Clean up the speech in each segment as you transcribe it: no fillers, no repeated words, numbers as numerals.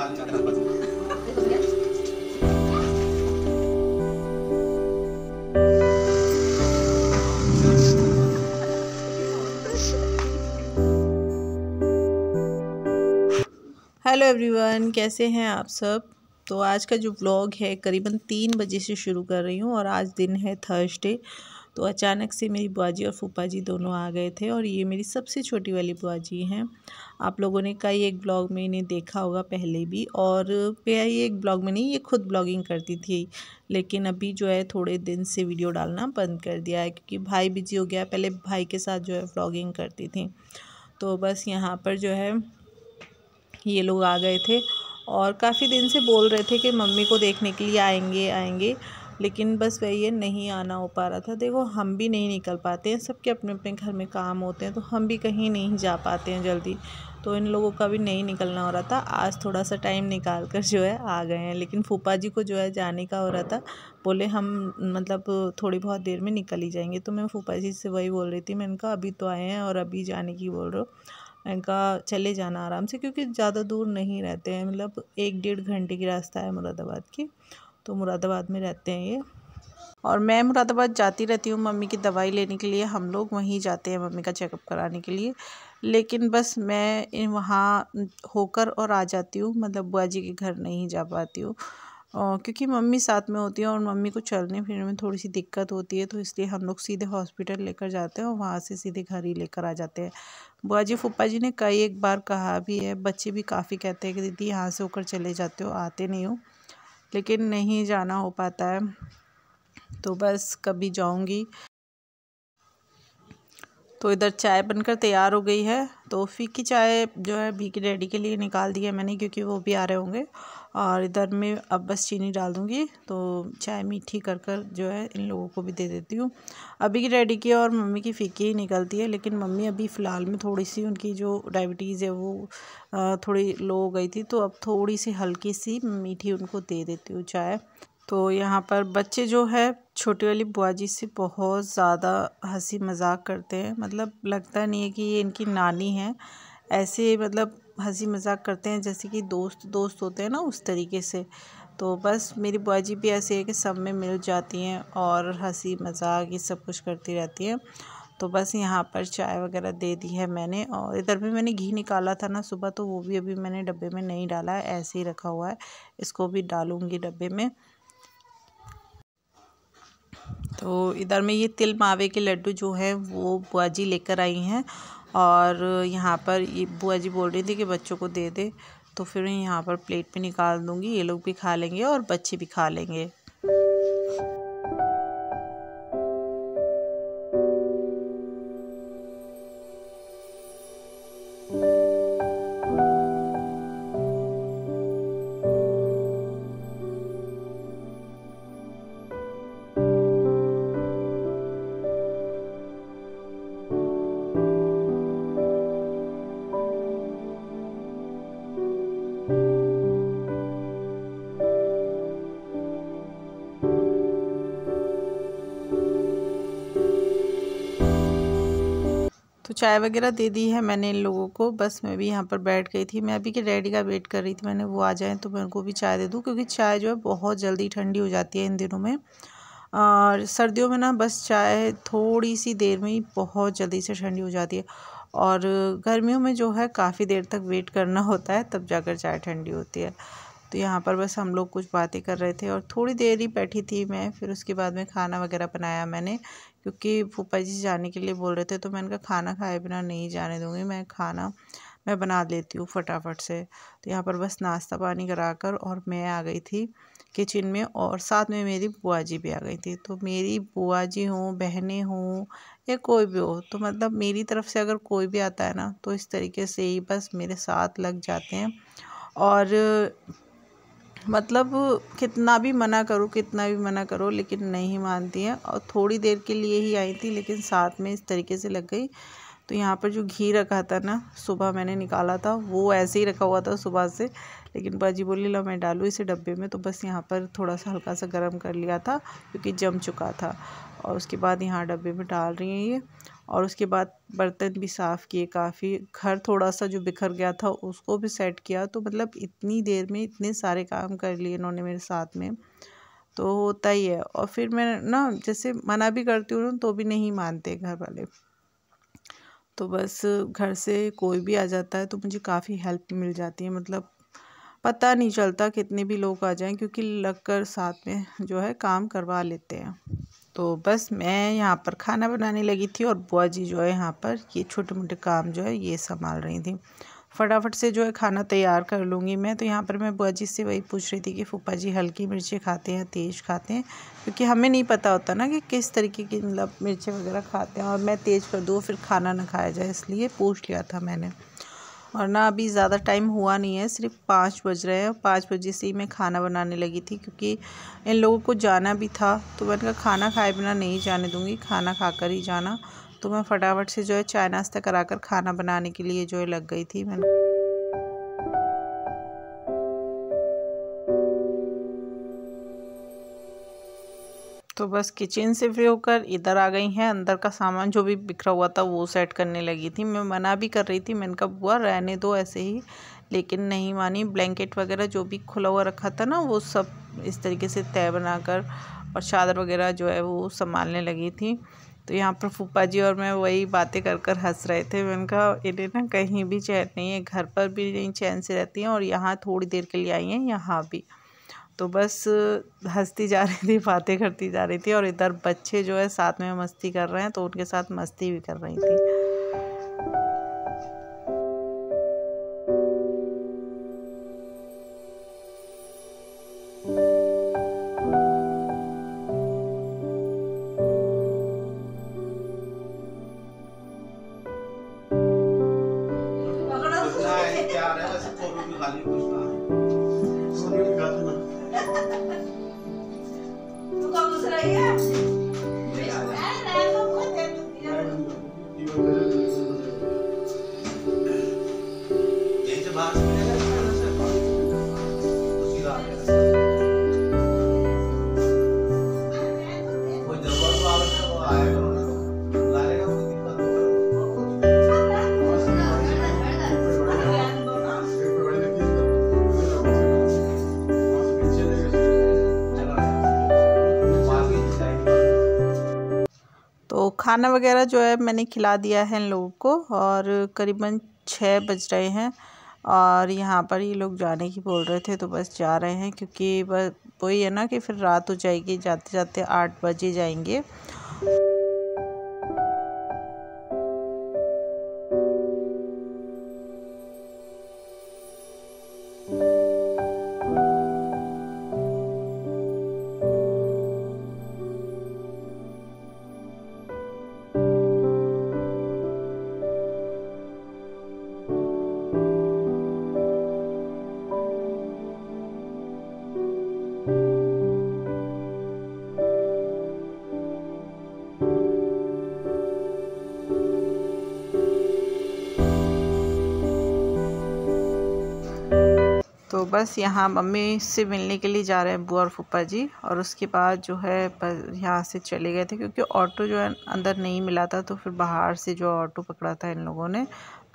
Hello everyone, कैसे हैं आप सब। तो आज का जो व्लॉग है करीबन 3 बजे से शुरू कर रही हूँ और आज दिन है थर्सडे। तो अचानक से मेरी बुआ जी और फूफा जी दोनों आ गए थे और ये मेरी सबसे छोटी वाली बुआ जी हैं। आप लोगों ने कई एक ब्लॉग में इन्हें देखा होगा पहले भी, और ये एक ब्लॉग में नहीं, ये खुद ब्लॉगिंग करती थी, लेकिन अभी जो है थोड़े दिन से वीडियो डालना बंद कर दिया है क्योंकि भाई बिजी हो गया। पहले भाई के साथ जो है व्लॉगिंग करती थी। तो बस यहाँ पर जो है ये लोग आ गए थे और काफ़ी दिन से बोल रहे थे कि मम्मी को देखने के लिए आएंगे, लेकिन बस वही है, नहीं आना हो पा रहा था। देखो, हम भी नहीं निकल पाते हैं, सबके अपने अपने घर में काम होते हैं, तो हम भी कहीं नहीं जा पाते हैं जल्दी। तो इन लोगों का भी नहीं निकलना हो रहा था। आज थोड़ा सा टाइम निकाल कर जो है आ गए हैं, लेकिन फूफा जी को जो है जाने का हो रहा था। बोले हम मतलब थोड़ी बहुत देर में निकल ही जाएंगे। तो मैं फूफा जी से वही बोल रही थी, मैंने कहा अभी तो आए हैं और अभी जाने की बोल रहे हो। मैंने कहा चले जाना आराम से, क्योंकि ज़्यादा दूर नहीं रहते हैं, मतलब 1-1.5 घंटे की रास्ता है मुरादाबाद की। तो मुरादाबाद में रहते हैं ये, और मैं मुरादाबाद जाती रहती हूँ मम्मी की दवाई लेने के लिए। हम लोग वहीं जाते हैं मम्मी का चेकअप कराने के लिए, लेकिन बस मैं वहाँ होकर और आ जाती हूँ, मतलब बुआ जी के घर नहीं जा पाती हूँ क्योंकि मम्मी साथ में होती है और मम्मी को चलने फिरने में थोड़ी सी दिक्कत होती है। तो इसलिए हम लोग सीधे हॉस्पिटल लेकर जाते हैं और वहाँ से सीधे घर ही लेकर आ जाते हैं। बुआ जी फूफा जी ने कई एक बार कहा भी है, बच्चे भी काफ़ी कहते हैं कि दीदी यहाँ से होकर चले जाते हो, आते नहीं हो, लेकिन नहीं जाना हो पाता है। तो बस कभी जाऊंगी। तो इधर चाय बनकर तैयार हो गई है। तो फीकी चाय जो है भीगी डैडी के लिए निकाल दी है मैंने, क्योंकि वो भी आ रहे होंगे। और इधर में अब बस चीनी डाल दूँगी, तो चाय मीठी कर कर जो है इन लोगों को भी दे देती हूँ। अभी की डैडी की और मम्मी की फीकी ही निकलती है, लेकिन मम्मी अभी फ़िलहाल में थोड़ी सी उनकी जो डायबिटीज़ है वो थोड़ी लो हो गई थी, तो अब थोड़ी सी हल्की सी मीठी उनको दे देती हूँ चाय। तो यहाँ पर बच्चे जो है छोटी वाली बुआ जी से बहुत ज़्यादा हंसी मजाक करते हैं, मतलब लगता नहीं है कि ये इनकी नानी है। ऐसे मतलब हंसी मजाक करते हैं जैसे कि दोस्त दोस्त होते हैं ना, उस तरीके से। तो बस मेरी बुआ जी भी ऐसे है कि सब में मिल जाती हैं और हंसी मजाक ये सब कुछ करती रहती हैं। तो बस यहाँ पर चाय वगैरह दे दी है मैंने, और इधर भी मैंने घी निकाला था ना सुबह, तो वो भी अभी मैंने डब्बे में नहीं डाला है, ऐसे ही रखा हुआ है। इसको भी डालूँगी डब्बे में। तो इधर में ये तिल मावे के लड्डू जो हैं वो बुआ जी लेकर आई हैं, और यहाँ पर ये बुआ जी बोल रही थी कि बच्चों को दे दे, तो फिर यहाँ पर प्लेट में निकाल दूँगी, ये लोग भी खा लेंगे और बच्चे भी खा लेंगे। तो चाय वगैरह दे दी है मैंने इन लोगों को। बस मैं भी यहाँ पर बैठ गई थी, मैं अभी के डैडी का वेट कर रही थी, मैंने वो आ जाएं तो मैं उनको भी चाय दे दूँ, क्योंकि चाय जो है बहुत जल्दी ठंडी हो जाती है इन दिनों में। और सर्दियों में ना बस चाय थोड़ी सी देर में ही बहुत जल्दी से ठंडी हो जाती है, और गर्मियों में जो है काफ़ी देर तक वेट करना होता है, तब जाकर चाय ठंडी होती है। तो यहाँ पर बस हम लोग कुछ बातें कर रहे थे और थोड़ी देर ही बैठी थी मैं, फिर उसके बाद में खाना वगैरह बनाया मैंने, क्योंकि फूफा जी जाने के लिए बोल रहे थे। तो मैंने कहा खाना खाए बिना नहीं जाने दूँगी, मैं बना लेती हूँ फटाफट से। तो यहाँ पर बस नाश्ता पानी कराकर और मैं आ गई थी किचन में, और साथ में मेरी बुआ जी भी आ गई थी। तो मेरी बुआ जी हों, बहनें हों या कोई भी हो, तो मतलब मेरी तरफ से अगर कोई भी आता है ना, तो इस तरीके से ही बस मेरे साथ लग जाते हैं। और मतलब कितना भी मना करो लेकिन नहीं मानती हैं, और थोड़ी देर के लिए ही आई थी, लेकिन साथ में इस तरीके से लग गई। तो यहाँ पर जो घी रखा था ना, सुबह मैंने निकाला था, वो ऐसे ही रखा हुआ था सुबह से, लेकिन बाजी बोली लो मैं डालूँ इसे डब्बे में, तो बस यहाँ पर थोड़ा सा हल्का सा गर्म कर लिया था क्योंकि जम चुका था। और उसके बाद यहाँ डब्बे में डाल रही हैं ये, और उसके बाद बर्तन भी साफ़ किए काफ़ी, घर थोड़ा सा जो बिखर गया था उसको भी सेट किया। तो मतलब इतनी देर में इतने सारे काम कर लिए इन्होंने मेरे साथ में, तो होता ही है। और फिर मैं ना जैसे मना भी करती हूँ तो भी नहीं मानते घर वाले। तो बस घर से कोई भी आ जाता है तो मुझे काफ़ी हेल्प मिल जाती है, मतलब पता नहीं चलता कितने भी लोग आ जाएं, क्योंकि लगकर साथ में जो है काम करवा लेते हैं। तो बस मैं यहाँ पर खाना बनाने लगी थी और बुआ जी जो है यहाँ पर ये छोटे मोटे काम जो है ये संभाल रही थी। फटाफट से जो है खाना तैयार कर लूँगी मैं। तो यहाँ पर मैं बुआ जी से वही पूछ रही थी कि फूफा जी हल्की मिर्ची खाते हैं तेज़ खाते हैं, क्योंकि हमें नहीं पता होता ना कि किस तरीके की मतलब मिर्ची वगैरह खाते हैं, और मैं तेज़ कर दूँ फिर खाना ना खाया जाए, इसलिए पूछ लिया था मैंने। और ना अभी ज़्यादा टाइम हुआ नहीं है, सिर्फ 5 बज रहे हैं। 5 बजे से ही मैं खाना बनाने लगी थी, क्योंकि इन लोगों को जाना भी था। तो मैंने कहा खाना खाए बिना नहीं जाने दूँगी, खाना खाकर ही जाना। तो मैं फटाफट से जो है चाय नाश्ता कराकर खाना बनाने के लिए जो है लग गई थी। मैंने तो बस किचन से फ्री होकर इधर आ गई हैं, अंदर का सामान जो भी बिखरा हुआ था वो सेट करने लगी थी। मैं मना भी कर रही थी, मैंने कहा बुआ रहने दो ऐसे ही, लेकिन नहीं मानी। ब्लैंकेट वगैरह जो भी खुला हुआ रखा था ना वो सब इस तरीके से तय बनाकर, और चादर वगैरह जो है वो संभालने लगी थी। तो यहाँ पर फूफा जी और मैं वही बातें कर कर हंस रहे थे। मैंने कहा इन्हें ना कहीं भी चैन नहीं है, घर पर भी नहीं चैन से रहती हैं और यहाँ थोड़ी देर के लिए आई हैं यहाँ भी। तो बस हंसती जा रही थी, बातें करती जा रही थी, और इधर बच्चे जो है साथ में मस्ती कर रहे हैं तो उनके साथ मस्ती भी कर रही थी। तो खाना वगैरह जो है मैंने खिला दिया है इन लोगों को, और करीबन 6 बज रहे हैं। और यहाँ पर ये लोग जाने की बोल रहे थे तो बस जा रहे हैं, क्योंकि बस वही है ना कि फिर रात हो जाएगी, जाते जाते 8 बजे जाएंगे। तो बस यहाँ मम्मी से मिलने के लिए जा रहे हैं बुआ और फूफा जी, और उसके बाद जो है यहाँ से चले गए थे, क्योंकि ऑटो जो है अंदर नहीं मिला था, तो फिर बाहर से जो ऑटो पकड़ा था इन लोगों ने।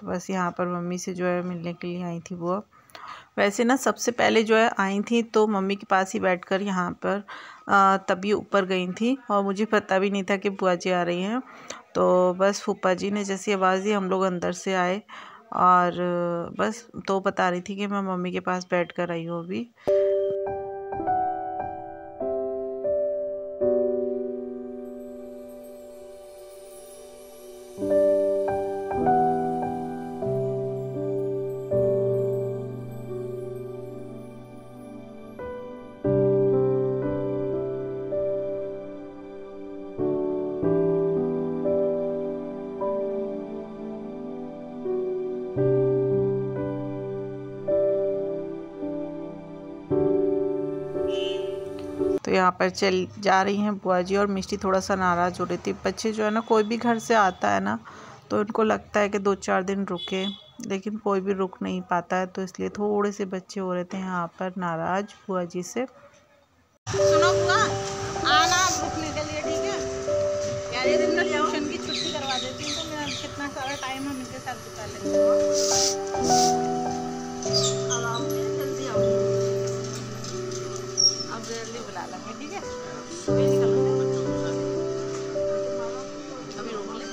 तो बस यहाँ पर मम्मी से जो है मिलने के लिए आई थी बुआ। वैसे ना सबसे पहले जो है आई थी तो मम्मी के पास ही बैठकर यहाँ पर तभी ऊपर गई थी, और मुझे पता भी नहीं था कि बुआ जी आ रही हैं। तो बस फूफा जी ने जैसी आवाज़ दी हम लोग अंदर से आए, और बस तो बता रही थी कि मैं मम्मी के पास बैठ कर आई हूँ अभी। तो यहाँ पर चल जा रही हैं बुआ जी, और मिष्टी थोड़ा सा नाराज़ हो रही थी। बच्चे जो है ना, कोई भी घर से आता है ना तो उनको लगता है कि 2-4 दिन रुके, लेकिन कोई भी रुक नहीं पाता है, तो इसलिए थोड़े से बच्चे हो रहे थे यहाँ पर नाराज़ बुआ जी से। सुनो बुआ, आना रुकने के लिए, ठीक है? यार ये दिन में ट्यूशन की छुट्टी करवा देती हूँ। टाइम हम इनके साथ बिता लेंगे। अब आओगे, जल्दी आओगे, अब जल्दी बुला लेंगे, ठीक है। अभी निकलो, अभी रोक ले।